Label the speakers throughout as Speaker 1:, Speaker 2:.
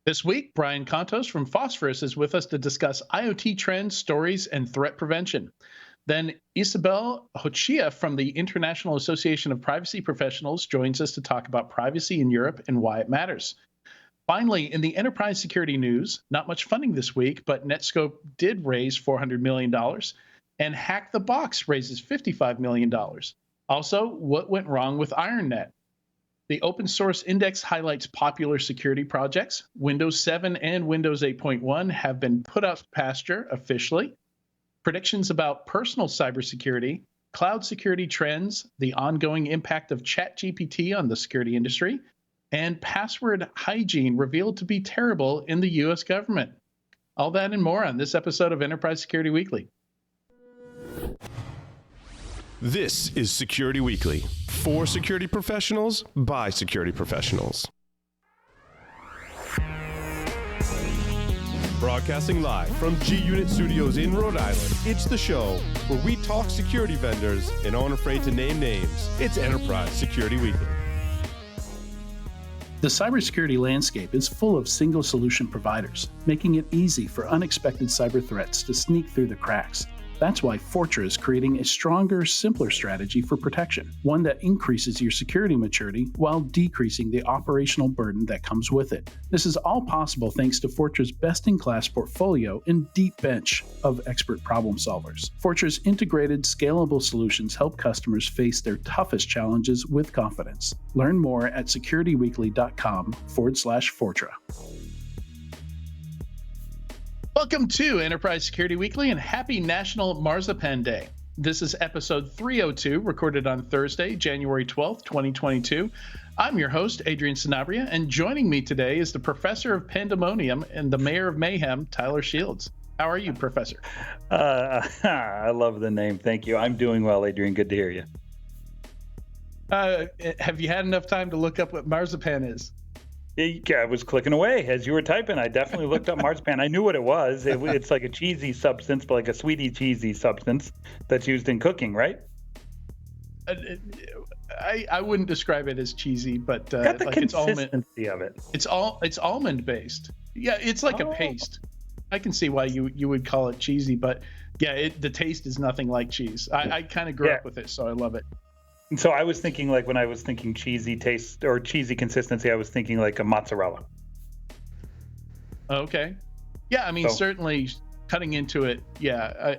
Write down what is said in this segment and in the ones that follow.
Speaker 1: This week, Brian Contos from Phosphorus is with us to discuss IoT trends, stories, and threat prevention. Then Isabel Hochia from the International Association of Privacy Professionals joins us to talk about privacy in Europe and why it matters. Finally, in the enterprise security news, not much funding this week, but Netscope did raise $400 million, and Hack the Box raises $55 million. Also, what went wrong with IronNet? The open source index highlights popular security projects. Windows 7 and Windows 8.1 have been put out to pasture officially. Predictions about personal cybersecurity, cloud security trends, the ongoing impact of ChatGPT on the security industry, and password hygiene revealed to be terrible in the US government. All that and more on this episode of Enterprise Security Weekly.
Speaker 2: This is Security Weekly, for security professionals, by security professionals. Broadcasting live from G-Unit Studios in Rhode Island, it's the show where we talk security vendors and aren't afraid to name names. It's Enterprise Security Weekly.
Speaker 3: The cybersecurity landscape is full of single solution providers, making it easy for unexpected cyber threats to sneak through the cracks. That's why Fortra is creating a stronger, simpler strategy for protection, one that increases your security maturity while decreasing the operational burden that comes with it. This is all possible thanks to Fortra's best-in-class portfolio and deep bench of expert problem solvers. Fortra's integrated, scalable solutions help customers face their toughest challenges with confidence. Learn more at securityweekly.com/Fortra.
Speaker 1: Welcome to Enterprise Security Weekly and happy National Marzipan Day. This is episode 302, recorded on Thursday, January 12th, 2022. I'm your host, Adrian Sanabria, and joining me today is the professor of pandemonium and the mayor of mayhem, Tyler Shields. How are you, Professor?
Speaker 4: I love the name. Thank you. I'm doing well, Adrian. Good to hear you.
Speaker 1: Have you had enough time to look up what marzipan is?
Speaker 4: I was clicking away as you were typing. I definitely looked up marzipan. I knew what it was. It's like a cheesy substance, but like a sweetie cheesy substance that's used in cooking, right?
Speaker 1: I wouldn't describe it as cheesy, but
Speaker 4: got the
Speaker 1: like
Speaker 4: consistency of it.
Speaker 1: It's almond based. Yeah, it's like a paste. I can see why you would call it cheesy, but yeah, the taste is nothing like cheese. I kind of grew up with it, so I love it.
Speaker 4: And so I was thinking, like, when I was thinking cheesy taste or cheesy consistency, I was thinking like a mozzarella.
Speaker 1: Okay. Yeah, I mean, certainly cutting into it, yeah,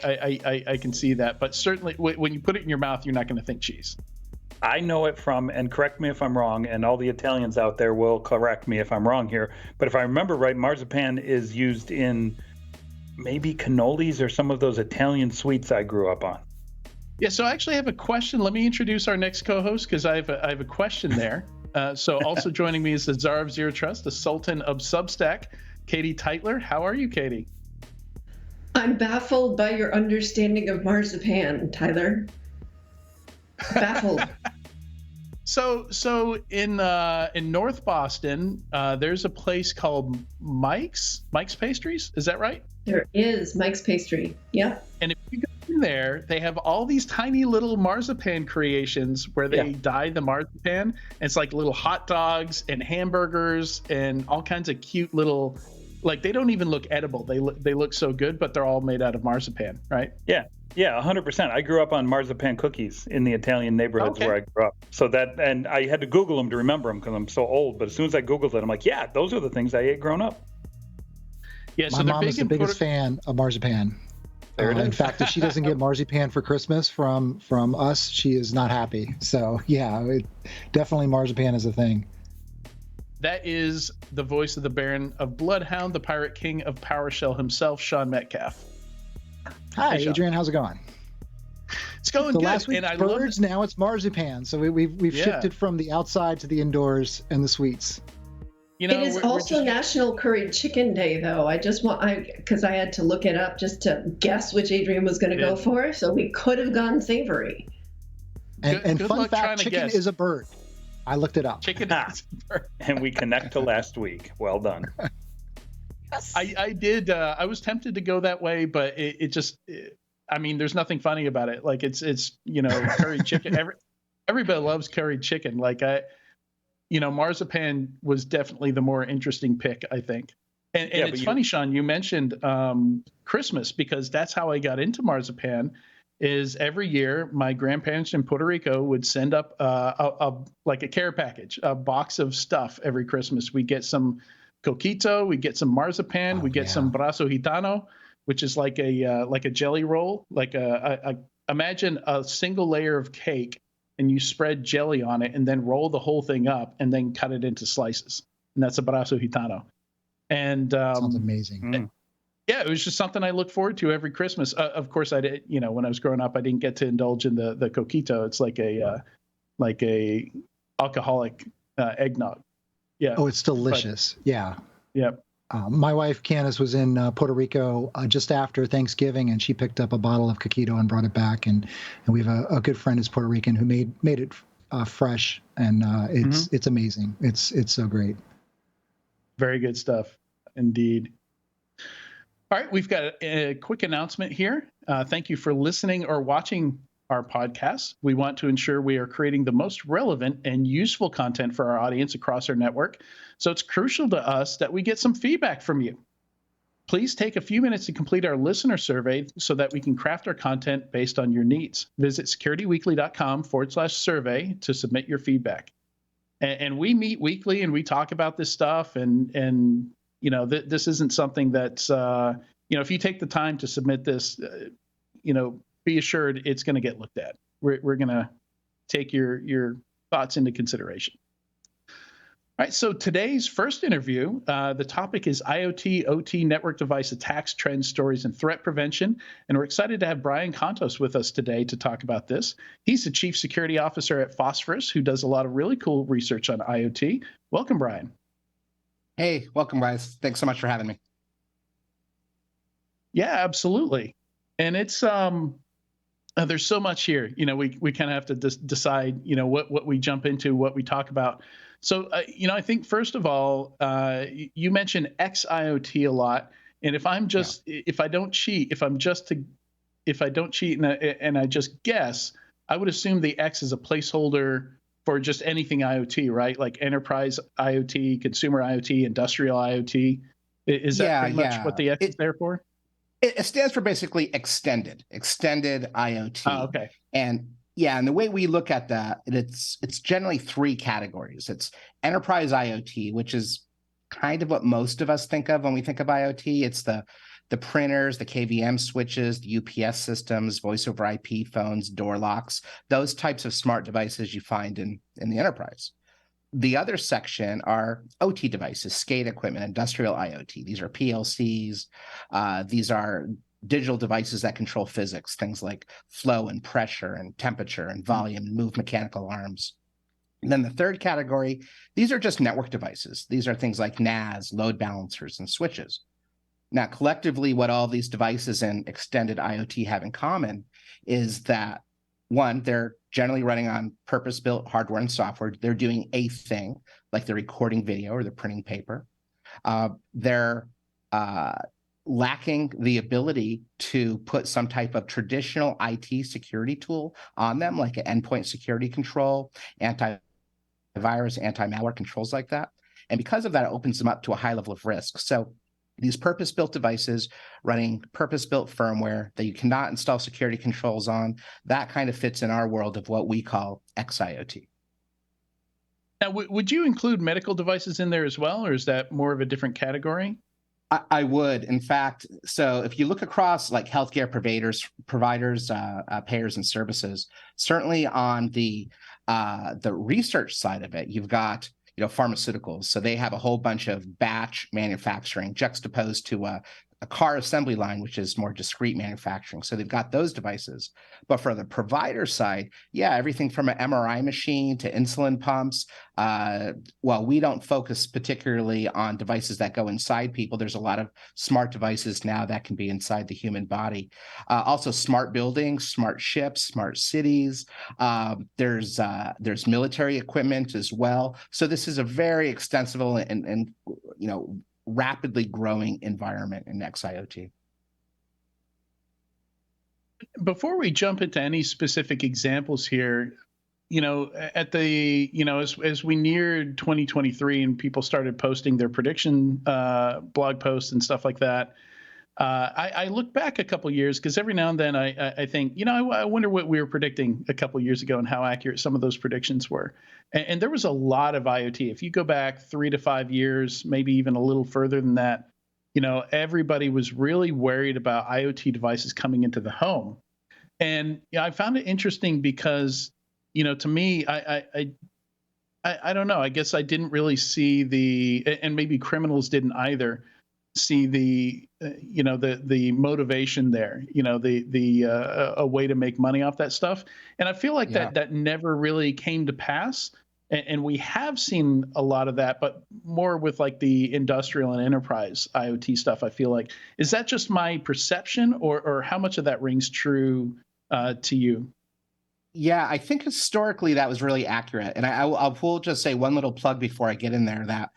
Speaker 1: I can see that. But certainly when you put it in your mouth, you're not going to think cheese.
Speaker 4: I know it from, and correct me if I'm wrong, and all the Italians out there will correct me if I'm wrong here, but if I remember right, marzipan is used in maybe cannolis or some of those Italian sweets I grew up on.
Speaker 1: Yeah, so I actually have a question. Let me introduce our next co-host because I have a question there. So also joining me is the Czar of Zero Trust, the Sultan of Substack, Katie Teitler. How are you, Katie?
Speaker 5: I'm baffled by your understanding of marzipan, Tyler. Baffled.
Speaker 1: So in North Boston, there's a place called Mike's Pastries. Is that right?
Speaker 5: There is Mike's Pastry. Yep.
Speaker 1: And if you go in there, they have all these tiny little marzipan creations where they dye the marzipan. It's like little hot dogs and hamburgers and all kinds of cute little, like they don't even look edible. They look so good, but they're all made out of marzipan, right?
Speaker 4: Yeah, 100%. I grew up on marzipan cookies in the Italian neighborhoods where I grew up. So and I had to Google them to remember them because I'm so old. But as soon as I Googled it, I'm like, yeah, those are the things I ate growing up.
Speaker 1: Yeah, so
Speaker 6: my mom is the biggest fan of marzipan. In fact, if she doesn't get marzipan for Christmas from us, she is not happy. So yeah, definitely marzipan is a thing.
Speaker 1: That is the voice of the Baron of Bloodhound, the Pirate King of PowerShell himself, Sean Metcalf.
Speaker 6: Hi, Adrian. How's it going?
Speaker 1: It's going
Speaker 6: so
Speaker 1: good.
Speaker 6: Last week birds, now it's marzipan. So we've shifted from the outside to the indoors and the sweets.
Speaker 5: You know, it is also National Curried Chicken Day, though. Because I had to look it up just to guess which Adrian was going to go for. So we could have gone savory.
Speaker 6: And fun fact, chicken is a bird. I looked it up.
Speaker 1: Chicken is a bird.
Speaker 4: And we connect to last week. Well done.
Speaker 5: Yes.
Speaker 1: I did. I was tempted to go that way, but it just, I mean, there's nothing funny about it. Like it's curried chicken. Everybody loves curried chicken. Like Marzipan was definitely the more interesting pick, I think. And it's funny, Sean, you mentioned Christmas, because that's how I got into Marzipan. Is every year my grandparents in Puerto Rico would send up like a care package, a box of stuff every Christmas. We get some coquito, we get some marzipan, we get some brazo gitano, which is like a jelly roll, like imagine a single layer of cake, and you spread jelly on it, and then roll the whole thing up, and then cut it into slices, and that's a brazo gitano. And
Speaker 6: sounds amazing.
Speaker 1: Yeah, it was just something I look forward to every Christmas. Of course, I did. When I was growing up, I didn't get to indulge in the coquito. It's like a alcoholic eggnog. Yeah.
Speaker 6: Oh, it's delicious. Yeah.
Speaker 1: Yep.
Speaker 6: My wife Candace was in Puerto Rico just after Thanksgiving, and she picked up a bottle of coquito and brought it back. And we have a good friend who's Puerto Rican who made it fresh, and it's amazing. It's so great.
Speaker 1: Very good stuff, indeed. All right, we've got a quick announcement here. Thank you for listening or watching our podcast. We want to ensure we are creating the most relevant and useful content for our audience across our network. So it's crucial to us that we get some feedback from you. Please take a few minutes to complete our listener survey so that we can craft our content based on your needs. Visit securityweekly.com/survey to submit your feedback. And we meet weekly and we talk about this stuff, and this isn't something that's, if you take the time to submit this, be assured it's going to get looked at. We're going to take your thoughts into consideration. All right, so today's first interview, the topic is IoT, OT network device attacks, trends, stories, and threat prevention. And we're excited to have Brian Contos with us today to talk about this. He's the Chief Security Officer at Phosphorus, who does a lot of really cool research on IoT. Welcome, Brian.
Speaker 7: Hey, welcome, guys. Thanks so much for having me.
Speaker 1: Yeah, absolutely. And it's there's so much here. We kind of have to decide, what we jump into, what we talk about. So, I think first of all, you mentioned xIoT a lot. And if I don't cheat and I just guess, I would assume the X is a placeholder for just anything IoT, right? Like enterprise IoT, consumer IoT, industrial IoT. Is that pretty much what the X is there for?
Speaker 7: It stands for basically extended IoT.
Speaker 1: Oh, okay.
Speaker 7: And the way we look at that, it's generally three categories. It's enterprise IoT, which is kind of what most of us think of when we think of IoT. It's the printers, the KVM switches, the UPS systems, voice over IP phones, door locks, those types of smart devices you find in the enterprise. The other section are OT devices, SCADA equipment, industrial IoT. These are PLCs. These are digital devices that control physics, things like flow and pressure and temperature and volume, and move mechanical arms. And then the third category, these are just network devices. These are things like NAS, load balancers, and switches. Now, collectively, what all these devices and extended IoT have in common is that, one, they're generally running on purpose-built hardware and software. They're doing a thing, like they're recording video or they're printing paper. They're lacking the ability to put some type of traditional IT security tool on them, like an endpoint security control, antivirus, anti-malware controls like that. And because of that, it opens them up to a high level of risk. So these purpose-built devices running purpose-built firmware that you cannot install security controls on, that kind of fits in our world of what we call xIoT.
Speaker 1: Now, would you include medical devices in there as well, or is that more of a different category?
Speaker 7: I would. In fact, so if you look across like healthcare providers, payers and services, certainly on the research side of it, you've got pharmaceuticals. So they have a whole bunch of batch manufacturing juxtaposed to a car assembly line, which is more discrete manufacturing. So they've got those devices. But for the provider side, everything from an MRI machine to insulin pumps. While we don't focus particularly on devices that go inside people, there's a lot of smart devices now that can be inside the human body. Also smart buildings, smart ships, smart cities. There's military equipment as well. So this is a very extensive and rapidly growing environment in xIoT.
Speaker 1: Before we jump into any specific examples here, at the, as we neared 2023 and people started posting their prediction blog posts and stuff like that, I look back a couple years because every now and then I think, I wonder what we were predicting a couple years ago and how accurate some of those predictions were. And there was a lot of IoT. If you go back 3 to 5 years, maybe even a little further than that, everybody was really worried about IoT devices coming into the home. And I found it interesting because, to me, I don't know. I guess I didn't really see and maybe criminals didn't either, see the motivation there, a way to make money off that stuff. And I feel like that never really came to pass. And we have seen a lot of that, but more with like the industrial and enterprise IoT stuff. I feel like, is that just my perception, or how much of that rings true to you?
Speaker 7: Yeah, I think historically that was really accurate. And I will just say one little plug before I get in there, that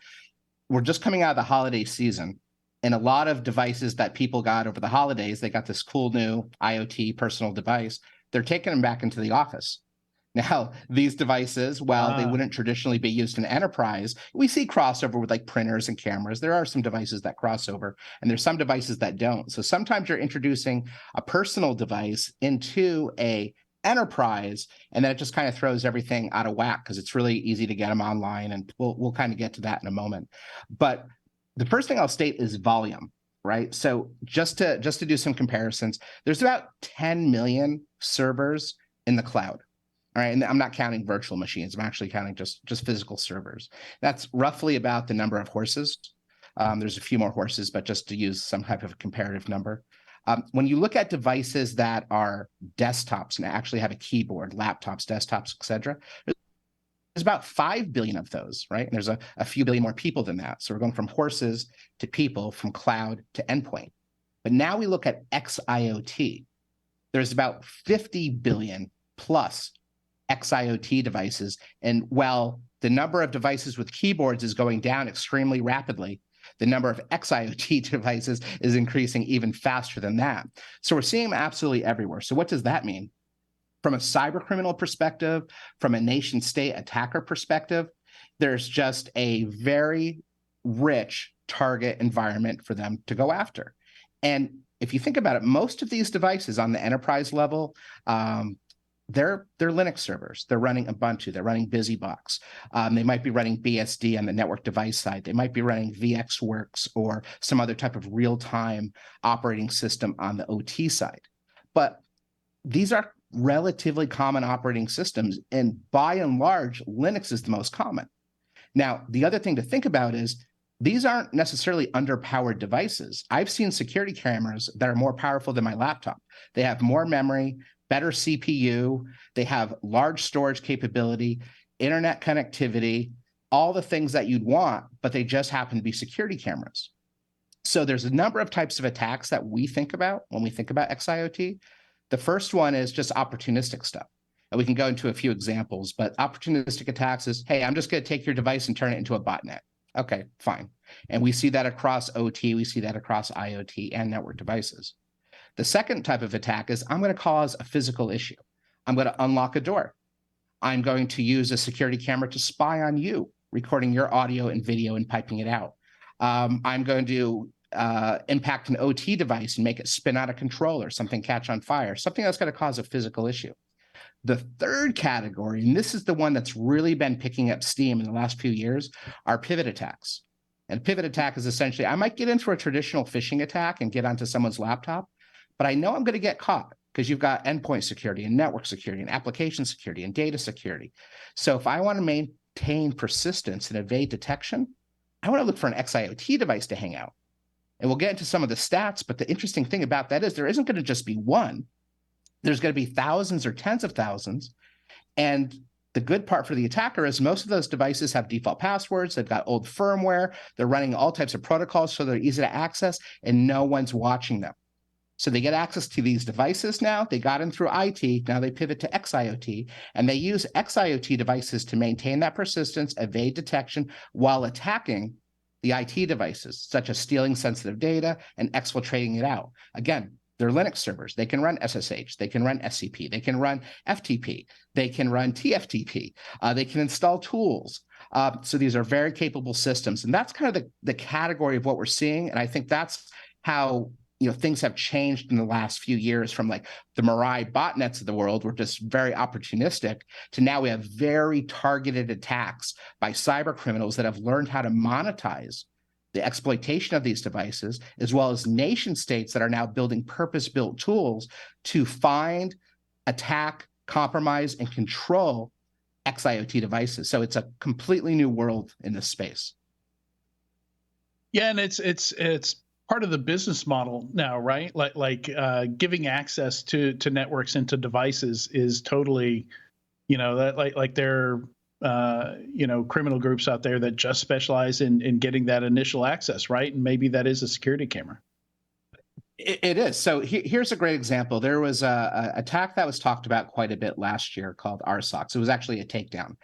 Speaker 7: we're just coming out of the holiday season. And a lot of devices that people got over the holidays, they got this cool new IoT personal device. They're taking them back into the office. Now, these devices, while they wouldn't traditionally be used in enterprise, we see crossover with like printers and cameras. There are some devices that cross over, and there's some devices that don't. So sometimes you're introducing a personal device into a enterprise, and then it just kind of throws everything out of whack because it's really easy to get them online, and we'll kind of get to that in a moment. But the first thing I'll state is volume, right? So just to do some comparisons, there's about 10 million servers in the cloud. All right, and I'm not counting virtual machines. I'm actually counting just physical servers. That's roughly about the number of horses. There's a few more horses, but just to use some type of a comparative number. When you look at devices that are desktops and actually have a keyboard, laptops, desktops, et cetera, there's about 5 billion of those, right? And there's a few billion more people than that. So we're going from horses to people, from cloud to endpoint. But now we look at xIoT. There's about 50 billion plus xIoT devices. And while the number of devices with keyboards is going down extremely rapidly, the number of xIoT devices is increasing even faster than that. So we're seeing them absolutely everywhere. So what does that mean? From a cyber criminal perspective, from a nation state attacker perspective, there's just a very rich target environment for them to go after. And if you think about it, most of these devices on the enterprise level, they're Linux servers. They're running Ubuntu. They're running BusyBox. They might be running BSD on the network device side. They might be running VxWorks or some other type of real-time operating system on the OT side. But these are relatively common operating systems, and by and large, Linux is the most common. Now, the other thing to think about is these aren't necessarily underpowered devices. I've seen security cameras that are more powerful than my laptop. They have more memory, better CPU, they have large storage capability, internet connectivity, all the things that you'd want, but they just happen to be security cameras. So there's a number of types of attacks that we think about when we think about xIoT. The first one is just opportunistic stuff. And we can go into a few examples, but opportunistic attacks is, hey, I'm just going to take your device and turn it into a botnet. Okay, fine. And we see that across OT, we see that across IoT and network devices. The second type of attack is I'm going to cause a physical issue. I'm going to unlock a door. I'm going to use a security camera to spy on you, recording your audio and video and piping it out. I'm going to impact an OT device and make it spin out of control or something catch on fire, something that's going to cause a physical issue. The third category, and this is the one that's really been picking up steam in the last few years, are pivot attacks. And a pivot attack is essentially, I might get in for a traditional phishing attack and get onto someone's laptop, but I know I'm going to get caught because you've got endpoint security and network security and application security and data security. So if I want to maintain persistence and evade detection, I want to look for an xIoT device to hang out. And we'll get into some of the stats, but the interesting thing about that is there isn't going to just be one. There's going to be thousands or tens of thousands. And the good part for the attacker is most of those devices have default passwords. They've got old firmware. They're running all types of protocols, so they're easy to access, and no one's watching them. So they get access to these devices now. They got in through IT. Now they pivot to xIoT, and they use xIoT devices to maintain that persistence, evade detection, while attacking the IT devices, such as stealing sensitive data and exfiltrating it out. Again, They're Linux servers. They can run SSH. They can run SCP. They can run FTP. They can run TFTP. They can install tools. So these are very capable systems. And that's kind of the category of what we're seeing. And I think that's how things have changed in the last few years, from like the Mirai botnets of the world were just very opportunistic, to now we have very targeted attacks by cyber criminals that have learned how to monetize the exploitation of these devices, as well as nation states that are now building purpose-built tools to find, attack, compromise, and control xIoT devices. So it's a completely new world in this space.
Speaker 1: Yeah, and it's part of the business model now, right? Like giving access to networks and to devices is totally, that like there are criminal groups out there that just specialize in getting that initial access, right? And maybe that is a security camera.
Speaker 7: It is. So here's a great example. There was a attack that was talked about quite a bit last year called RSOX. It was actually a takedown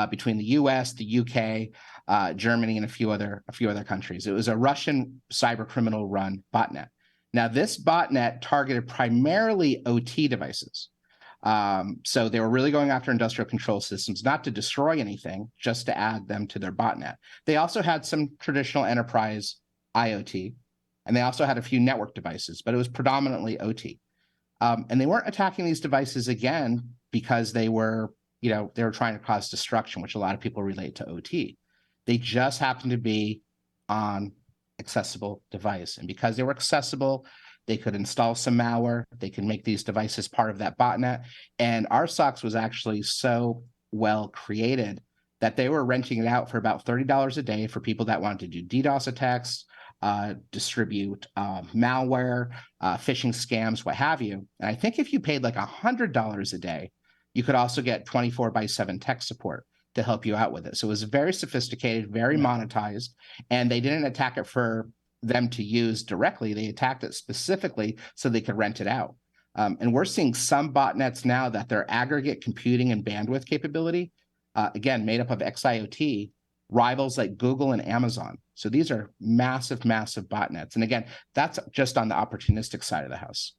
Speaker 7: between the U.S., the UK, Germany, and a few other countries. It was a Russian cyber criminal run botnet. Now, this botnet targeted primarily OT devices. So they were really going after industrial control systems, not to destroy anything, just to add them to their botnet. They also had some traditional enterprise IoT. And they also had a few network devices, but it was predominantly OT. And they weren't attacking these devices again because they were trying to cause destruction, which a lot of people relate to OT. They just happened to be on accessible device. And because they were accessible, they could install some malware. They could make these devices part of that botnet. And RSOX was actually so well created that they were renting it out for about $30 a day for people that wanted to do DDoS attacks, distribute malware, phishing scams, what have you. And I think if you paid like $100 a day, you could also get 24/7 tech support to help you out with it. So it was very sophisticated, very monetized, and they didn't attack it for them to use directly. They attacked it specifically so they could rent it out. And we're seeing some botnets now that their aggregate computing and bandwidth capability, again, made up of xIoT, rivals like Google and Amazon. So these are massive, massive botnets. And again, that's just on the opportunistic side of the house.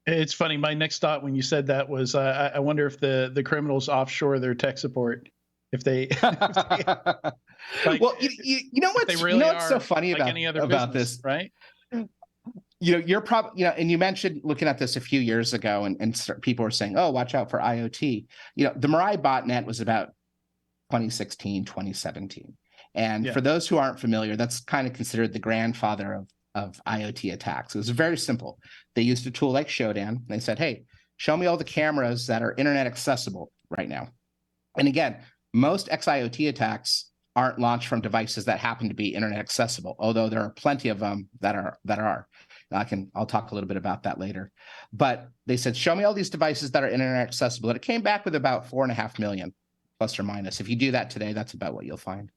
Speaker 1: It's funny. My next thought when you said that was, I wonder if the criminals offshore their tech support, if they like,
Speaker 7: well, you know what's,
Speaker 1: really
Speaker 7: what's so funny
Speaker 1: like
Speaker 7: about
Speaker 1: business,
Speaker 7: this,
Speaker 1: right?
Speaker 7: You're probably, and you mentioned looking at this a few years ago, and people were saying, oh, watch out for IoT. The Mirai botnet was about 2016, 2017. And for those who aren't familiar, that's kind of considered the grandfather of IoT attacks. It was very simple. They used a tool like Showdown. They said, hey, show me all the cameras that are internet accessible right now. And again, most xIoT attacks aren't launched from devices that happen to be internet accessible, although there are plenty of them that are. I'll talk a little bit about that later. But they said, show me all these devices that are internet accessible. And it came back with about 4.5 million, plus or minus. If you do that today, that's about what you'll find.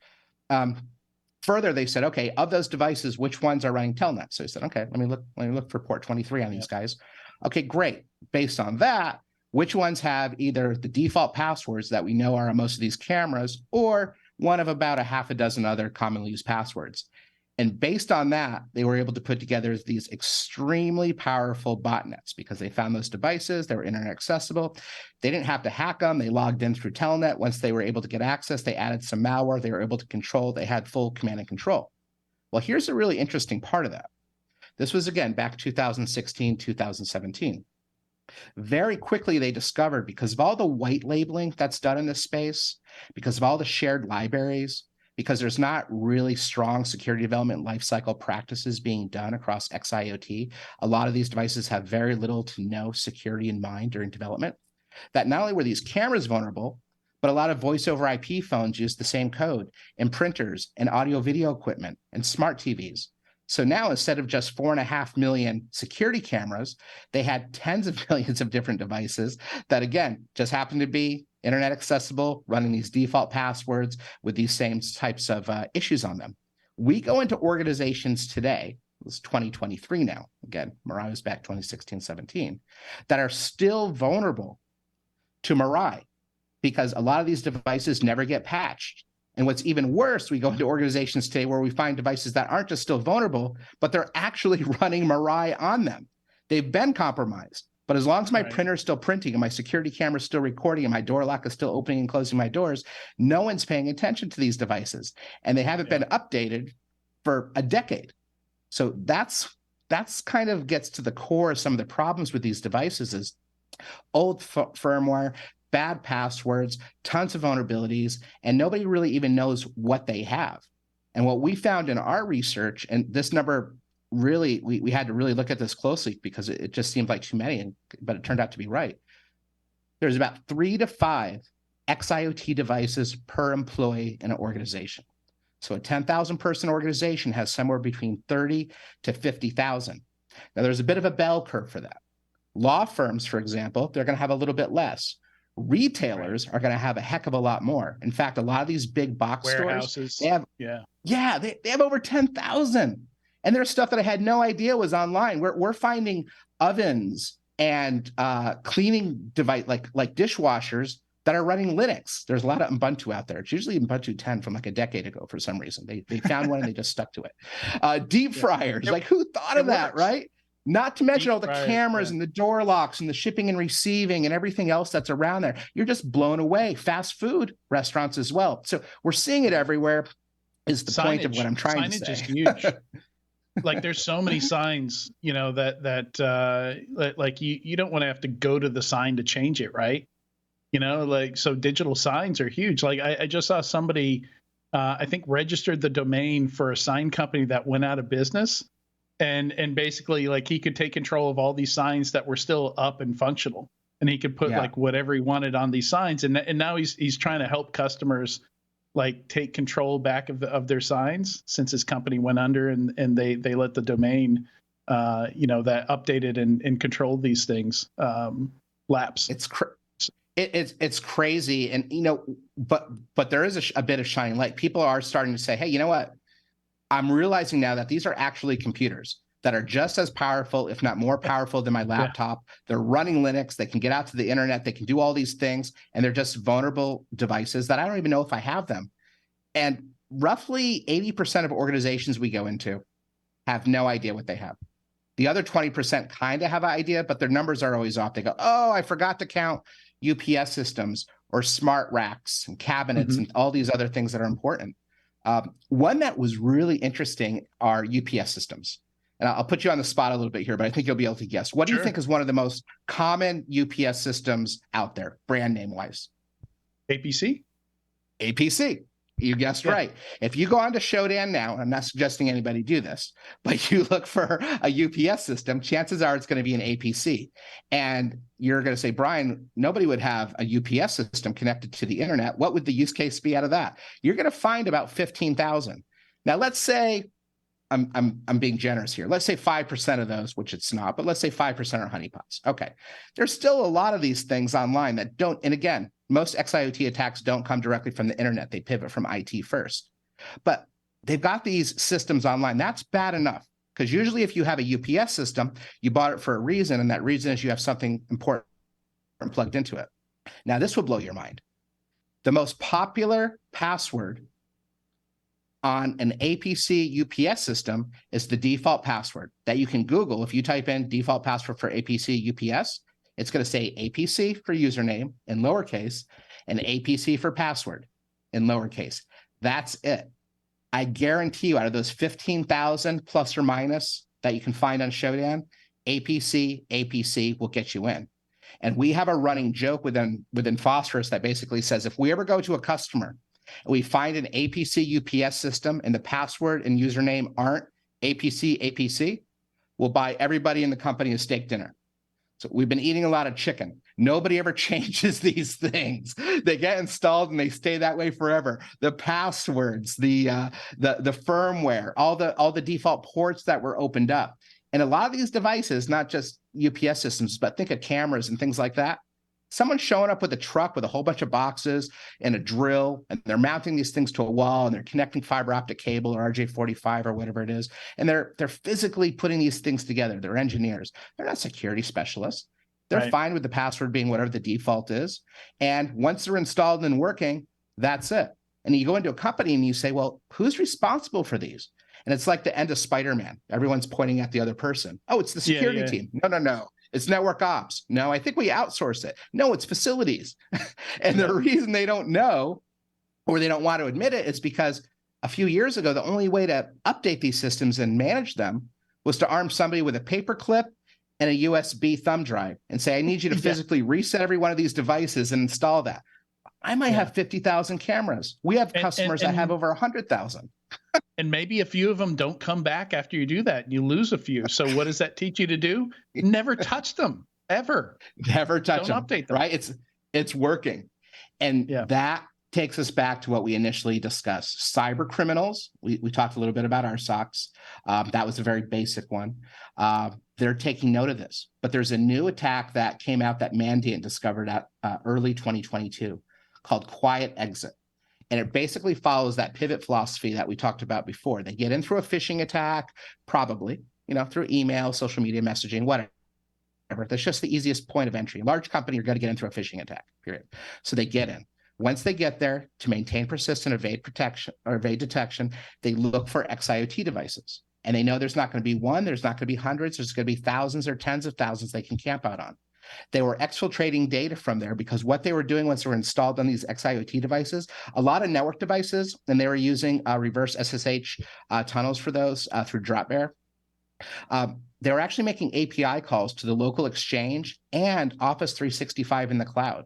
Speaker 7: Further, they said, okay, of those devices, which ones are running Telnet? So he said, okay, let me look for port 23 on these guys. Okay, great. Based on that, which ones have either the default passwords that we know are on most of these cameras, or one of about a half a dozen other commonly used passwords? And based on that, they were able to put together these extremely powerful botnets because they found those devices, they were internet accessible. They didn't have to hack them. They logged in through Telnet. Once they were able to get access, they added some malware. They were able to control. They had full command and control. Well, here's a really interesting part of that. This was, again, back 2016, 2017. Very quickly, they discovered, because of all the white labeling that's done in this space, because of all the shared libraries, because there's not really strong security development lifecycle practices being done across xIoT, a lot of these devices have very little to no security in mind during development, that not only were these cameras vulnerable, but a lot of voice over IP phones used the same code, and printers and audio video equipment and smart TVs. So now, instead of just 4.5 million security cameras, they had tens of millions of different devices that, again, just happened to be internet accessible, running these default passwords with these same types of issues on them. We go into organizations today, it's 2023 now, again, Mirai was back 2016, 17, that are still vulnerable to Mirai because a lot of these devices never get patched. And what's even worse, we go into organizations today where we find devices that aren't just still vulnerable, but they're actually running Mirai on them. They've been compromised. But as long as my printer is still printing and my security camera is still recording and my door lock is still opening and closing my doors, no one's paying attention to these devices. And they haven't been updated for a decade. So that's kind of gets to the core of some of the problems with these devices is old firmware, bad passwords, tons of vulnerabilities, and nobody really even knows what they have. And what we found in our research, and this number really, we had to really look at this closely because it just seemed like too many, but it turned out to be right. There's about 3 to 5 xIoT devices per employee in an organization. So a 10,000 person organization has somewhere between 30 to 50,000. Now there's a bit of a bell curve for that. Law firms, for example, they're going to have a little bit less. Retailers are going to have a heck of a lot more. In fact, a lot of these big box
Speaker 1: warehouses,
Speaker 7: stores, they have over 10,000. And there's stuff that I had no idea was online. We're finding ovens and cleaning device like dishwashers that are running Linux. There's a lot of Ubuntu out there. It's usually Ubuntu 10 from like a decade ago for some reason. They found one and they just stuck to it. Deep fryers, like who thought of that, right? Not to mention all the cameras and the door locks and the shipping and receiving and everything else that's around there. You're just blown away. Fast food restaurants as well. So we're seeing it everywhere is the point of what I'm trying to say.
Speaker 1: Signage is huge. Like there's so many signs, you know, that like you don't want to have to go to the sign to change it, right? You know, like, so digital signs are huge. Like I just saw somebody, I think registered the domain for a sign company that went out of business. And basically like he could take control of all these signs that were still up and functional, and he could put like whatever he wanted on these signs. And now he's trying to help customers like take control back of their signs since his company went under and they let the domain, you know, that updated and controlled these things lapse.
Speaker 7: It's crazy. And, you know, but there is a bit of shining light. People are starting to say, hey, you know what? I'm realizing now that these are actually computers that are just as powerful, if not more powerful than my laptop. They're running Linux. They can get out to the internet. They can do all these things. And they're just vulnerable devices that I don't even know if I have them. And roughly 80% of organizations we go into have no idea what they have. The other 20% kind of have an idea, but their numbers are always off. They go, oh, I forgot to count UPS systems or smart racks and cabinets and all these other things that are important. One that was really interesting are UPS systems. And I'll put you on the spot a little bit here, but I think you'll be able to guess. What do you think is one of the most common UPS systems out there, brand name wise?
Speaker 1: APC?
Speaker 7: APC. You guessed right. If you go on to Showdown now, I'm not suggesting anybody do this, but you look for a UPS system, chances are it's going to be an APC. And you're going to say, Brian, nobody would have a UPS system connected to the internet. What would the use case be out of that? You're going to find about 15,000. Now, let's say, I'm being generous here. Let's say 5% of those, which it's not, but let's say 5% are honeypots. Okay. There's still a lot of these things online that don't, and again, most xIoT attacks don't come directly from the internet. They pivot from IT first. But they've got these systems online. That's bad enough, because usually if you have a UPS system, you bought it for a reason, and that reason is you have something important plugged into it. Now, this will blow your mind. The most popular password on an APC UPS system is the default password that you can Google. If you type in default password for APC UPS, it's going to say APC for username in lowercase and APC for password in lowercase. That's it. I guarantee you, out of those 15,000 plus or minus that you can find on Showdown, APC will get you in. And we have a running joke within Phosphorus that basically says, if we ever go to a customer and we find an APC UPS system and the password and username aren't APC, we'll buy everybody in the company a steak dinner. So we've been eating a lot of chicken. Nobody ever changes these things. They get installed and they stay that way forever. The passwords, the firmware, all the default ports that were opened up. And a lot of these devices, not just UPS systems, but think of cameras and things like that. Someone's showing up with a truck with a whole bunch of boxes and a drill, and they're mounting these things to a wall, and they're connecting fiber optic cable or RJ45 or whatever it is. And they're physically putting these things together. They're engineers. They're not security specialists. They're fine with the password being whatever the default is. And once they're installed and working, that's it. And you go into a company and you say, well, who's responsible for these? And it's like the end of Spider-Man. Everyone's pointing at the other person. Oh, it's the security team. No. It's network ops. No, I think we outsource it. No, it's facilities. And the reason they don't know, or they don't want to admit it, is because a few years ago, the only way to update these systems and manage them was to arm somebody with a paper clip and a USB thumb drive and say, I need you to physically reset every one of these devices and install that. I might have 50,000 cameras. We have customers that have over 100,000.
Speaker 1: And maybe a few of them don't come back after you do that. You lose a few. So what does that teach you to do? Never touch them, ever.
Speaker 7: Never touch them.
Speaker 1: Don't update them.
Speaker 7: Right? It's working. And that takes us back to what we initially discussed. Cyber criminals. We talked a little bit about our SOCs. That was a very basic one. They're taking note of this. But there's a new attack that came out that Mandiant discovered at early 2022 called Quiet Exit. And it basically follows that pivot philosophy that we talked about before. They get in through a phishing attack, probably, through email, social media messaging, whatever. That's just the easiest point of entry. A large company, you're going to get in through a phishing attack, period. So they get in. Once they get there, to maintain persistent evade detection, they look for xIoT devices. And they know there's not going to be one, there's not going to be hundreds, there's going to be thousands or tens of thousands they can camp out on. They were exfiltrating data from there because what they were doing once they were installed on these xIoT devices, a lot of network devices, and they were using reverse SSH tunnels for those through Dropbear. They were actually making API calls to the local exchange and Office 365 in the cloud.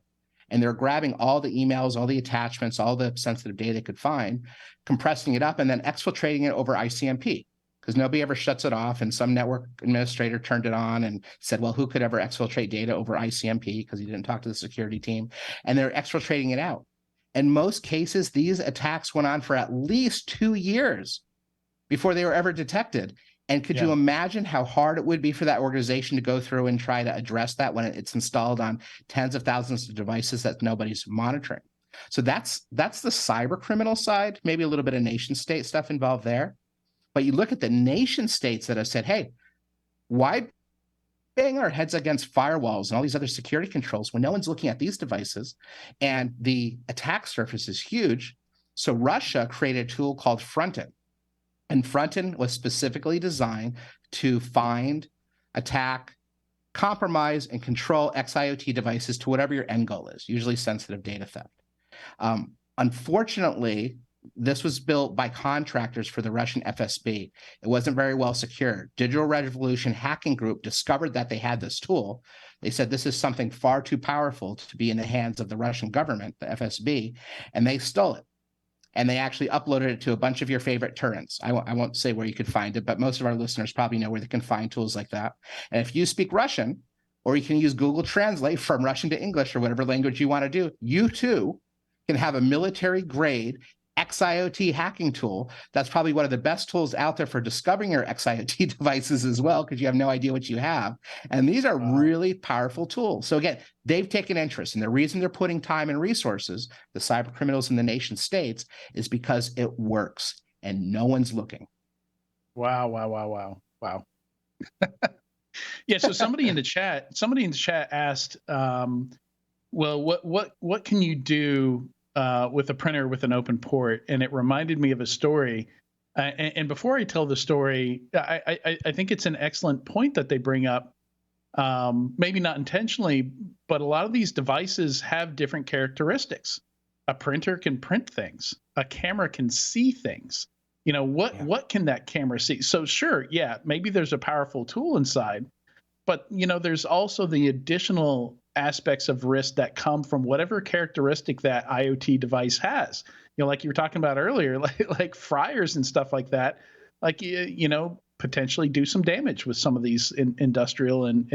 Speaker 7: And they're grabbing all the emails, all the attachments, all the sensitive data they could find, compressing it up, and then exfiltrating it over ICMP. Because nobody ever shuts it off, and some network administrator turned it on and said, well, who could ever exfiltrate data over ICMP, because he didn't talk to the security team, and they're exfiltrating it out. In most cases, these attacks went on for at least 2 years before they were ever detected. And could you imagine how hard it would be for that organization to go through and try to address that when it's installed on tens of thousands of devices that nobody's monitoring? So that's the cyber criminal side, maybe a little bit of nation state stuff involved there. But you look at the nation states that have said, hey, why bang our heads against firewalls and all these other security controls when no one's looking at these devices? And the attack surface is huge. So Russia created a tool called Fronten. And Fronten was specifically designed to find, attack, compromise, and control xIoT devices to whatever your end goal is, usually sensitive data theft. Unfortunately, this was built by contractors for the Russian FSB. It wasn't very well secured. Digital Revolution Hacking Group discovered that they had this tool. They said this is something far too powerful to be in the hands of the Russian government, the FSB, and they stole it. And they actually uploaded it to a bunch of your favorite torrents. I won't say where you could find it, but most of our listeners probably know where they can find tools like that. And if you speak Russian, or you can use Google Translate from Russian to English or whatever language you want to do, you too can have a military-grade xIoT hacking tool. That's probably one of the best tools out there for discovering your xIoT devices as well, because you have no idea what you have. And these are really powerful tools. So again, they've taken interest. And the reason they're putting time and resources, the cyber criminals in the nation states, is because it works and no one's looking.
Speaker 1: Wow. Yeah. So somebody in the chat asked, well, what can you do with a printer with an open port? And it reminded me of a story. And before I tell the story, I think it's an excellent point that they bring up. Maybe not intentionally, but a lot of these devices have different characteristics. A printer can print things. A camera can see things. What can that camera see? So sure, maybe there's a powerful tool inside, but there's also the additional aspects of risk that come from whatever characteristic that IoT device has. Like you were talking about earlier, like fryers and stuff like that, potentially do some damage with some of these industrial and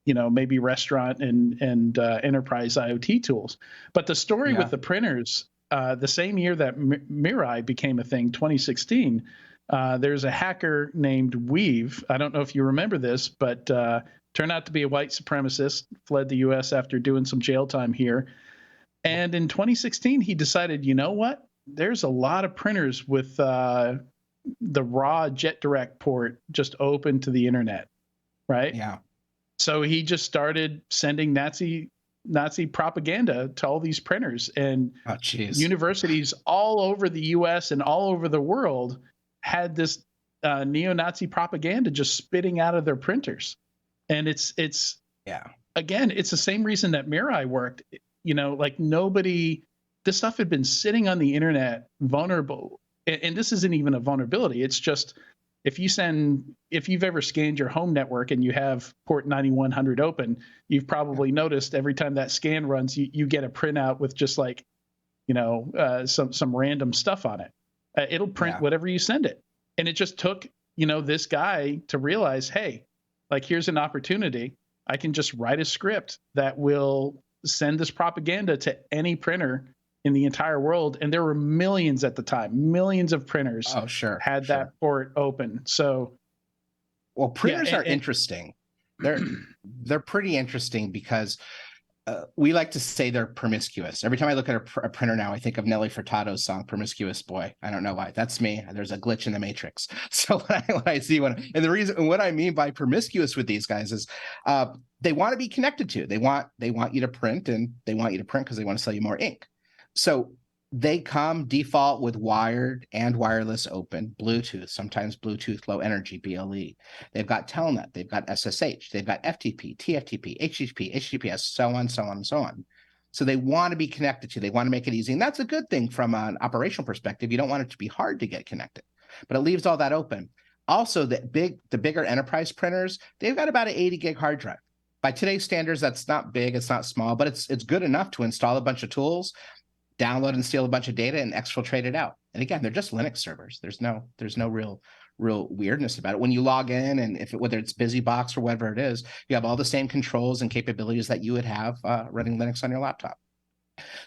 Speaker 1: maybe restaurant and enterprise IoT tools. But the story with the printers, the same year that Mirai became a thing, 2016, there's a hacker named Weave. I don't know if you remember this, but turned out to be a white supremacist, fled the U.S. after doing some jail time here. And in 2016, he decided, you know what? There's a lot of printers with the raw JetDirect port just open to the internet, right?
Speaker 7: Yeah.
Speaker 1: So he just started sending Nazi Nazi propaganda to all these printers, and universities all over the U.S. and all over the world had this neo-Nazi propaganda just spitting out of their printers. And it's again, it's the same reason that Mirai worked. Like this stuff had been sitting on the internet vulnerable, and this isn't even a vulnerability. It's just, if you've ever scanned your home network and you have port 9100 open, you've probably noticed every time that scan runs, you get a printout with just like, some random stuff on it. It'll print whatever you send it. And it just took, this guy to realize, hey, like, here's an opportunity. I can just write a script that will send this propaganda to any printer in the entire world. And there were millions at the time, millions of printers had that port open. So,
Speaker 7: well, printers are interesting. They're pretty interesting because we like to say they're promiscuous. Every time I look at a printer now, I think of Nelly Furtado's song "Promiscuous Boy." I don't know why. That's me. There's a glitch in the matrix. So when I see and the reason, what I mean by promiscuous with these guys is they want to be connected to. They want you to print, and they want you to print because they want to sell you more ink. So they come default with wired and wireless open, Bluetooth, sometimes Bluetooth low energy, BLE. They've got Telnet, they've got SSH, they've got FTP, TFTP, HTTP, HTTPS, so on, so on, so on. So they want to be connected to, they want to make it easy. And that's a good thing from an operational perspective. You don't want it to be hard to get connected, but it leaves all that open. Also, the bigger enterprise printers, they've got about an 80 gig hard drive. By today's standards, that's not big, it's not small, but it's good enough to install a bunch of tools, download and steal a bunch of data, and exfiltrate it out. And again, they're just Linux servers. There's no real weirdness about it. When you log in, and whether it's BusyBox or whatever it is, you have all the same controls and capabilities that you would have running Linux on your laptop.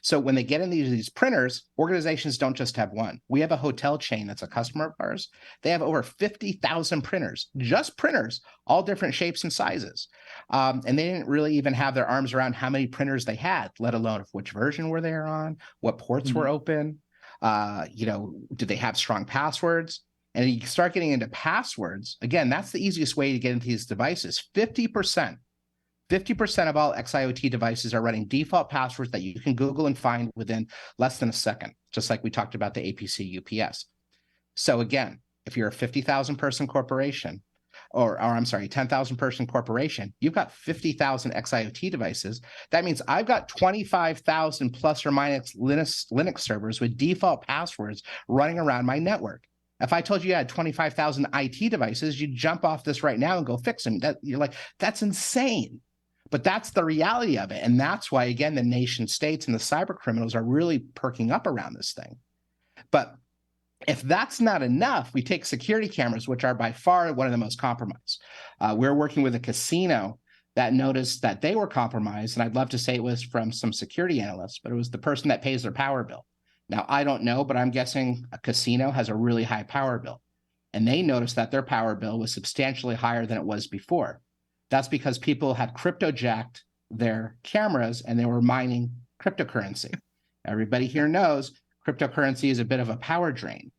Speaker 7: So when they get in these printers, organizations don't just have one. We have a hotel chain that's a customer of ours. They have over 50,000 printers, just printers, all different shapes and sizes. And they didn't really even have their arms around how many printers they had, let alone which version were they on, what ports were open, did they have strong passwords? And you start getting into passwords. Again, that's the easiest way to get into these devices. 50% of all xIoT devices are running default passwords that you can Google and find within less than a second, just like we talked about the APC UPS. So again, if you're a 50,000 person corporation, or I'm sorry, 10,000 person corporation, you've got 50,000 xIoT devices. That means I've got 25,000 plus or minus Linux servers with default passwords running around my network. If I told you had 25,000 IT devices, you'd jump off this right now and go fix them. You're like, that's insane. But that's the reality of it. And that's why, again, the nation states and the cyber criminals are really perking up around this thing. But if that's not enough, we take security cameras, which are by far one of the most compromised. We're working with a casino that noticed that they were compromised. And I'd love to say it was from some security analysts, but it was the person that pays their power bill. Now, I don't know, but I'm guessing a casino has a really high power bill. And they noticed that their power bill was substantially higher than it was before. That's because people had crypto-jacked their cameras and they were mining cryptocurrency. Everybody here knows cryptocurrency is a bit of a power drain.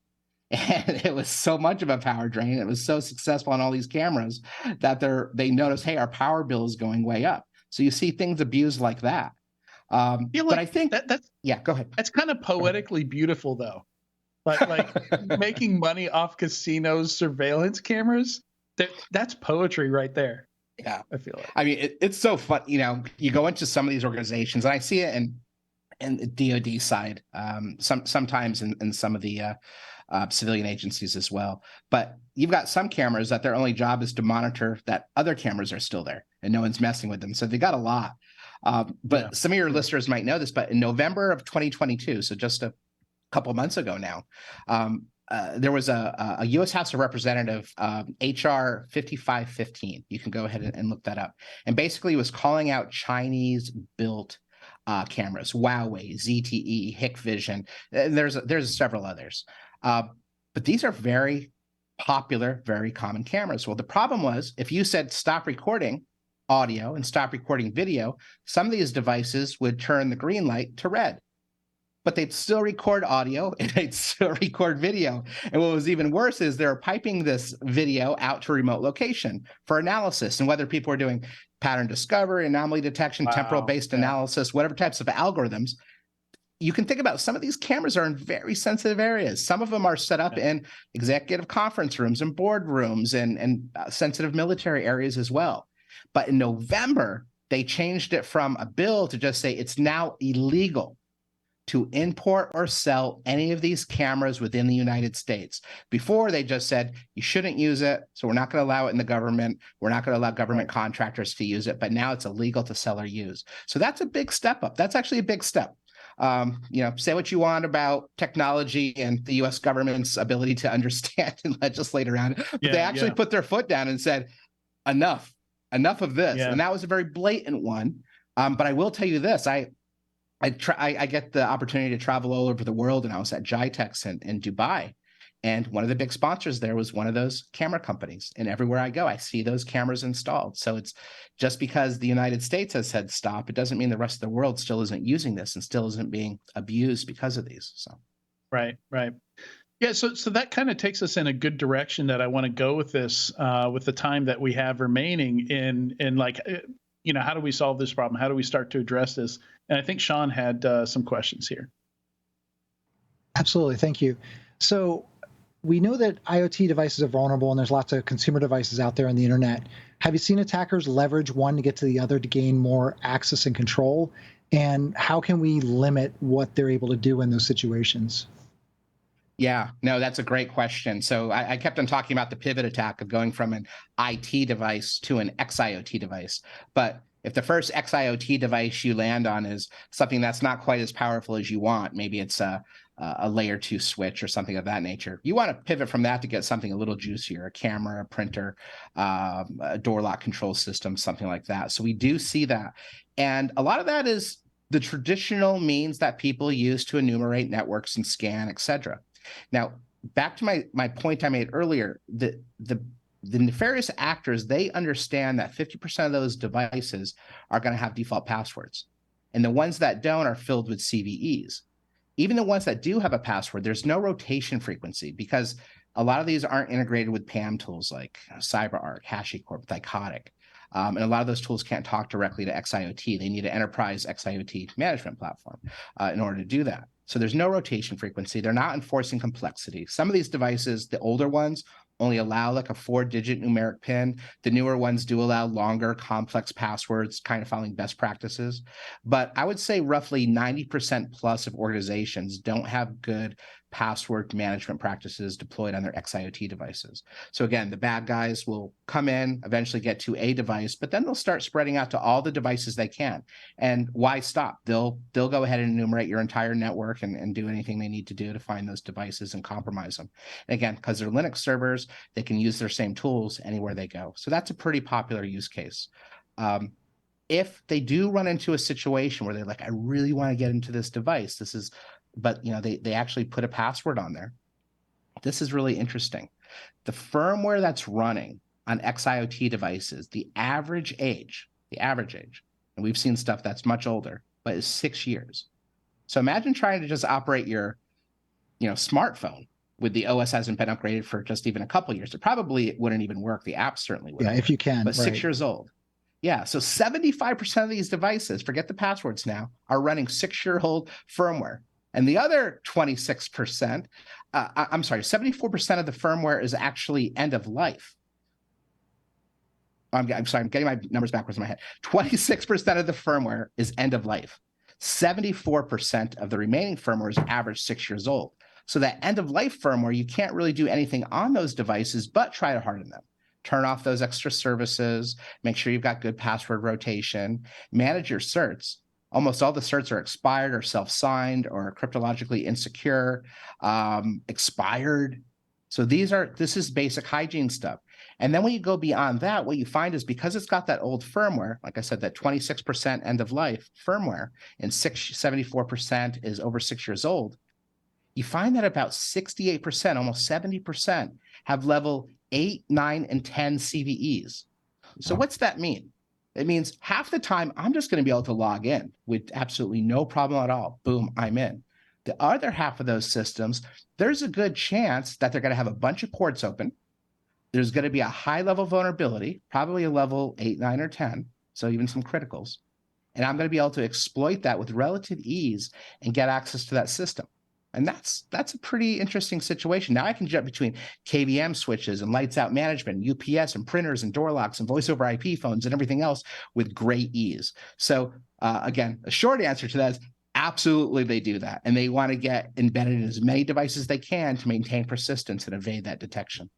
Speaker 7: And it was so much of a power drain, it was so successful on all these cameras that they noticed, hey, our power bill is going way up. So you see things abused like that. But I think that's go ahead.
Speaker 1: That's kind of poetically beautiful, though. Like making money off casinos' surveillance cameras. That's poetry right there.
Speaker 7: Yeah,
Speaker 1: I feel like.
Speaker 7: I mean, it's so fun. You go into some of these organizations, and I see it in the DoD side, sometimes in some of the civilian agencies as well. But you've got some cameras that their only job is to monitor that other cameras are still there and no one's messing with them. So they got a lot. But some of your listeners might know this, but in November of 2022, so just a couple months ago now, there was a U.S. House of Representative, HR 5515. You can go ahead and look that up. And basically it was calling out Chinese-built cameras, Huawei, ZTE, Hikvision. There's several others. But these are very popular, very common cameras. Well, the problem was if you said stop recording audio and stop recording video, some of these devices would turn the green light to red. But they'd still record audio and they'd still record video. And what was even worse is they're piping this video out to a remote location for analysis and whether people are doing pattern discovery, anomaly detection, temporal-based analysis, whatever types of algorithms. You can think about some of these cameras are in very sensitive areas. Some of them are set up in executive conference rooms and boardrooms and sensitive military areas as well. But in November, they changed it from a bill to just say it's now illegal to import or sell any of these cameras within the United States. Before, they just said, you shouldn't use it, so we're not going to allow it in the government. We're not going to allow government contractors to use it, but now it's illegal to sell or use. So that's a big step up. That's actually a big step. Say what you want about technology and the U.S. government's ability to understand and legislate around it, but they actually put their foot down and said, enough of this. Yeah. And that was a very blatant one. But I will tell you this, I get the opportunity to travel all over the world, and I was at GITEX in Dubai. And one of the big sponsors there was one of those camera companies. And everywhere I go, I see those cameras installed. So it's just because the United States has said stop, it doesn't mean the rest of the world still isn't using this and still isn't being abused because of these. So,
Speaker 1: right. Yeah, so that kind of takes us in a good direction that I want to go with this, with the time that we have remaining in like, how do we solve this problem? How do we start to address this? And I think Sean had some questions here.
Speaker 6: Absolutely. Thank you. So we know that IoT devices are vulnerable, and there's lots of consumer devices out there on the internet. Have you seen attackers leverage one to get to the other to gain more access and control? And how can we limit what they're able to do in those situations?
Speaker 7: Yeah, no, that's a great question. So I kept on talking about the pivot attack of going from an IT device to an xIoT device. But if the first xIoT device you land on is something that's not quite as powerful as you want, maybe it's a layer 2 switch or something of that nature, you want to pivot from that to get something a little juicier, a camera, a printer, a door lock control system, something like that. So we do see that. And a lot of that is the traditional means that people use to enumerate networks and scan, et cetera. Now, back to my point I made earlier, the nefarious actors, they understand that 50% of those devices are going to have default passwords. And the ones that don't are filled with CVEs. Even the ones that do have a password, there's no rotation frequency because a lot of these aren't integrated with PAM tools like CyberArk, HashiCorp, Thycotic. And a lot of those tools can't talk directly to xIoT. They need an enterprise xIoT management platform in order to do that. So there's no rotation frequency. They're not enforcing complexity. Some of these devices, the older ones, only allow like a 4-digit numeric PIN. The newer ones do allow longer, complex passwords, kind of following best practices. But I would say roughly 90% plus of organizations don't have good password management practices deployed on their xIoT devices. So again, the bad guys will come in, eventually get to a device, but then they'll start spreading out to all the devices they can. And why stop? They'll go ahead and enumerate your entire network and do anything they need to do to find those devices and compromise them. And again, because they're Linux servers, they can use their same tools anywhere they go. So that's a pretty popular use case. If they do run into a situation where they're like, I really want to get into this device, but they actually put a password on there. This is really interesting. The firmware that's running on xIoT devices, the average age, and we've seen stuff that's much older, but is 6 years. So imagine trying to just operate your, smartphone with the OS hasn't been upgraded for just even a couple of years. It probably wouldn't even work. The app certainly wouldn't.
Speaker 6: Yeah, if you can.
Speaker 7: But 6 years old. Yeah, so 75% of these devices, forget the passwords now, are running 6-year-old firmware. And the other 26%, 74% of the firmware is actually end of life. I'm sorry, I'm getting my numbers backwards in my head. 26% of the firmware is end of life. 74% of the remaining firmware is average 6 years old. So that end of life firmware, you can't really do anything on those devices but try to harden them. Turn off those extra services, make sure you've got good password rotation, manage your certs. Almost all the certs are expired or self-signed or cryptologically insecure, expired. So this is basic hygiene stuff. And then when you go beyond that, what you find is because it's got that old firmware, like I said, that 26% end of life firmware and 74% is over 6 years old, you find that about 68%, almost 70% have level 8, 9, and 10 CVEs. So what's that mean? It means half the time I'm just going to be able to log in with absolutely no problem at all. Boom, I'm in. The other half of those systems, there's a good chance that they're going to have a bunch of ports open. There's going to be a high level vulnerability, probably a level 8, 9, or 10. so even some criticals. And I'm going to be able to exploit that with relative ease and get access to that system. And that's a pretty interesting situation. Now I can jump between KVM switches and lights out management, UPS and printers and door locks and voice over IP phones and everything else with great ease. So again, a short answer to that is absolutely they do that. And they want to get embedded in as many devices as they can to maintain persistence and evade that detection.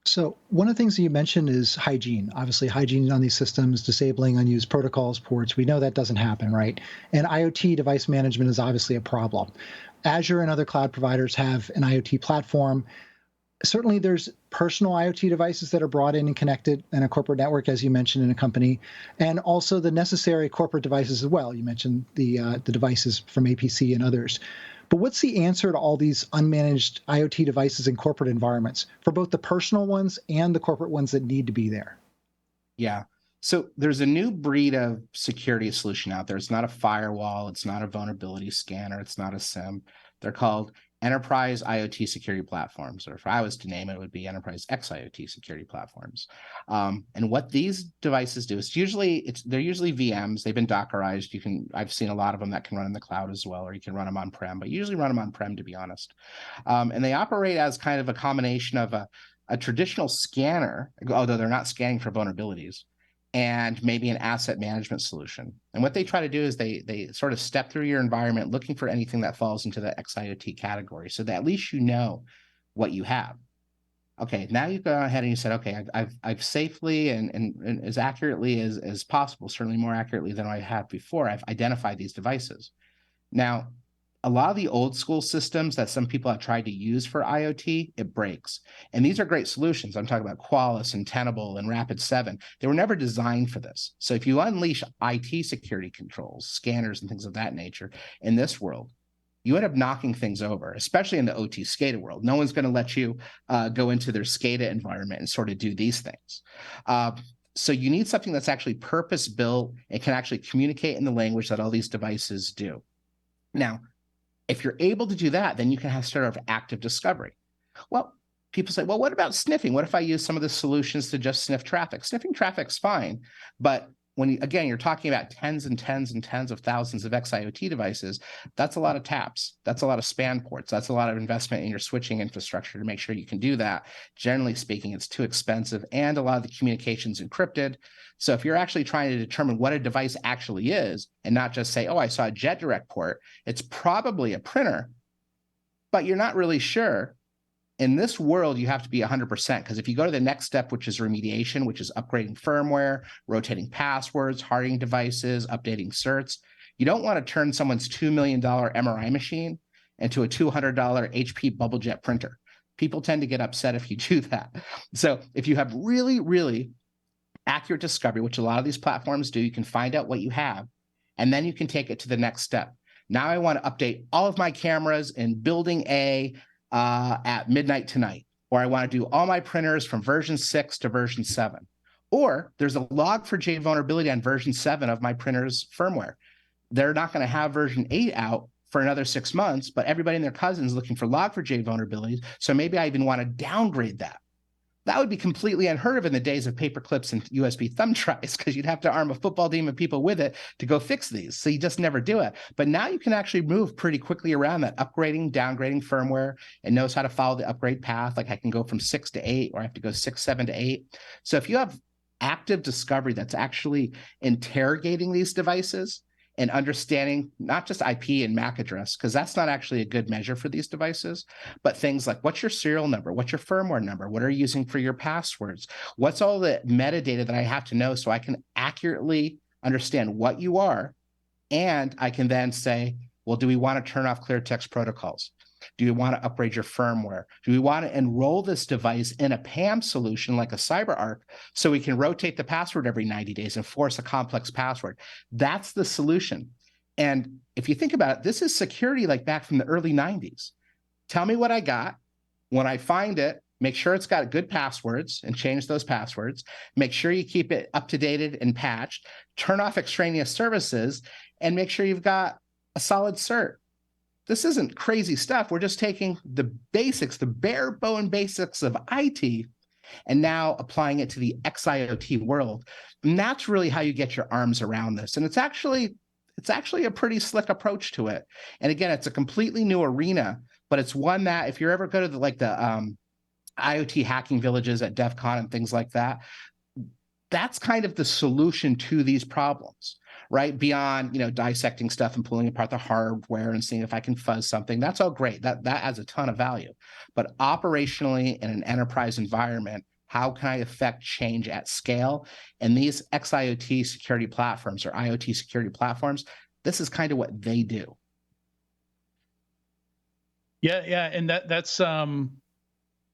Speaker 6: So one of the things that you mentioned is hygiene. Obviously, hygiene on these systems, disabling unused protocols, ports. We know that doesn't happen, right? And IoT device management is obviously a problem. Azure and other cloud providers have an IoT platform. Certainly, there's personal IoT devices that are brought in and connected in a corporate network, as you mentioned, in a company, and also the necessary corporate devices as well. You mentioned the devices from APC and others. But what's the answer to all these unmanaged IoT devices in corporate environments for both the personal ones and the corporate ones that need to be there?
Speaker 7: Yeah. So there's a new breed of security solution out there. It's not a firewall. It's not a vulnerability scanner. It's not a SIM. They're called enterprise IoT security platforms, or if I was to name it, it would be enterprise xIoT security platforms. And what these devices do is they're usually VMs. They've been Dockerized. I've seen a lot of them that can run in the cloud as well, or you can run them on-prem, but you usually run them on-prem, to be honest. And they operate as kind of a combination of a traditional scanner, although they're not scanning for vulnerabilities, and maybe an asset management solution. And what they try to do is they sort of step through your environment looking for anything that falls into the xIoT category, so that at least you know what you have. Okay, now you've gone ahead and you said, okay, I've safely and as accurately as possible, certainly more accurately than I had before, I've identified these devices. Now, a lot of the old school systems that some people have tried to use for IoT, it breaks. And these are great solutions. I'm talking about Qualys and Tenable and Rapid7. They were never designed for this. So if you unleash IT security controls, scanners and things of that nature in this world, you end up knocking things over, especially in the OT SCADA world. No one's going to let you go into their SCADA environment and sort of do these things. So you need something that's actually purpose-built and can actually communicate in the language that all these devices do. Now, if you're able to do that, then you can have sort of active discovery. Well, people say, well, what about sniffing? What if I use some of the solutions to just sniff traffic? Sniffing traffic's fine, but again, you're talking about tens and tens and tens of thousands of xIoT devices, that's a lot of taps. That's a lot of span ports. That's a lot of investment in your switching infrastructure to make sure you can do that. Generally speaking, it's too expensive, and a lot of the communication's encrypted. So if you're actually trying to determine what a device actually is, and not just say, oh, I saw a JetDirect port, it's probably a printer, but you're not really sure. In this world, you have to be 100%, because if you go to the next step, which is remediation, which is upgrading firmware, rotating passwords, hardening devices, updating certs, you don't want to turn someone's $2 million MRI machine into a $200 HP BubbleJet printer. People tend to get upset if you do that. So if you have really, really accurate discovery, which a lot of these platforms do, you can find out what you have, and then you can take it to the next step. Now I want to update all of my cameras in building A at midnight tonight, or I want to do all my printers from version 6 to version 7. Or there's a log4j vulnerability on version 7 of my printer's firmware. They're not going to have version 8 out for another 6 months, but everybody and their cousins looking for log4j vulnerabilities, so maybe I even want to downgrade that. That would be completely unheard of in the days of paper clips and USB thumb drives, because you'd have to arm a football team of people with it to go fix these. So you just never do it. But now you can actually move pretty quickly around that upgrading, downgrading firmware, and knows how to follow the upgrade path. Like I can go from 6 to 8, or I have to go 6, 7 to 8. So if you have active discovery that's actually interrogating these devices and understanding not just IP and MAC address, because that's not actually a good measure for these devices, but things like what's your serial number, what's your firmware number, what are you using for your passwords, what's all the metadata that I have to know so I can accurately understand what you are, and I can then say, well, do we want to turn off clear text protocols? Do we want to upgrade your firmware? Do we want to enroll this device in a PAM solution like a CyberArk so we can rotate the password every 90 days and force a complex password? That's the solution. And if you think about it, this is security like back from the early 90s. Tell me what I got. When I find it, make sure it's got good passwords and change those passwords. Make sure you keep it up to date and patched. Turn off extraneous services and make sure you've got a solid cert. This isn't crazy stuff. We're just taking the basics, the bare bone basics of IT, and now applying it to the xIoT world. And that's really how you get your arms around this. And it's actually a pretty slick approach to it. And again, it's a completely new arena, but it's one that if you ever go to the IoT hacking villages at DEF CON and things like that, that's kind of the solution to these problems, right? Beyond, dissecting stuff and pulling apart the hardware and seeing if I can fuzz something. That's all great. That adds a ton of value. But operationally in an enterprise environment, how can I affect change at scale? And these xIoT security platforms or IoT security platforms, this is kind of what they do.
Speaker 1: Yeah. And that's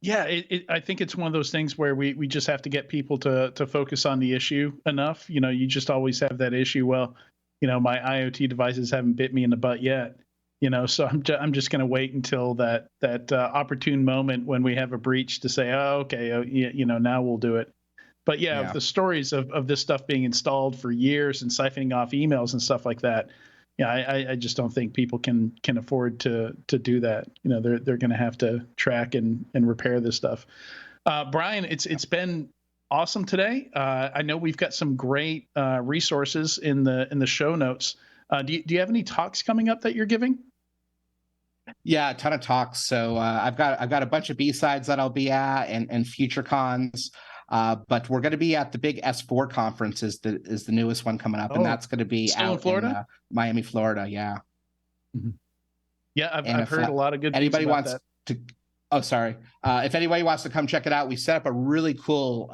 Speaker 1: I think it's one of those things where we just have to get people to focus on the issue enough. You just always have that issue. Well, my IoT devices haven't bit me in the butt yet. So I'm just going to wait until that opportune moment when we have a breach to say, oh, okay, now we'll do it. But the stories of this stuff being installed for years and siphoning off emails and stuff like that. I just don't think people can afford to do that. They're going to have to track and repair this stuff. Brian, it's been awesome today. I know we've got some great resources in the show notes. Do you have any talks coming up that you're giving?
Speaker 7: Yeah, a ton of talks. So I've got a bunch of B-sides that I'll be at and future cons. But we're going to be at the big S4 conference is the newest one coming up, and that's going to be out in Florida, Miami, Florida. Yeah.
Speaker 1: Mm-hmm. Yeah, I've heard a lot of good.
Speaker 7: Anybody
Speaker 1: things about
Speaker 7: wants
Speaker 1: that.
Speaker 7: to? Oh, sorry. If anybody wants to come check it out, we set up a really cool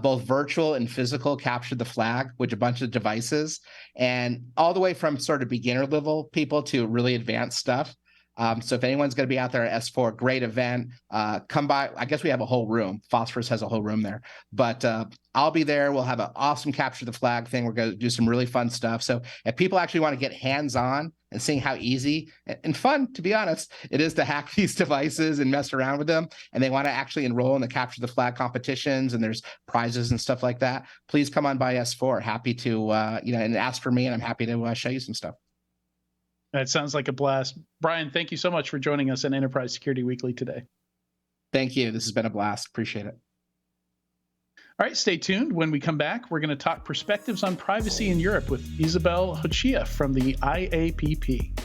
Speaker 7: both virtual and physical capture the flag with a bunch of devices, and all the way from sort of beginner level people to really advanced stuff. So if anyone's going to be out there at S4, great event, come by. I guess we have a whole room. Phosphorus has a whole room there, but I'll be there. We'll have an awesome capture the flag thing. We're going to do some really fun stuff. So if people actually want to get hands-on and seeing how easy and fun, to be honest, it is to hack these devices and mess around with them, and they want to actually enroll in the capture the flag competitions, and there's prizes and stuff like that, please come on by S4. Happy to, and ask for me, and I'm happy to show you some stuff.
Speaker 1: That sounds like a blast. Brian, thank you so much for joining us on Enterprise Security Weekly today.
Speaker 7: Thank you. This has been a blast. Appreciate it.
Speaker 1: All right, stay tuned. When we come back, we're going to talk perspectives on privacy in Europe with Isabel Hochia from the IAPP.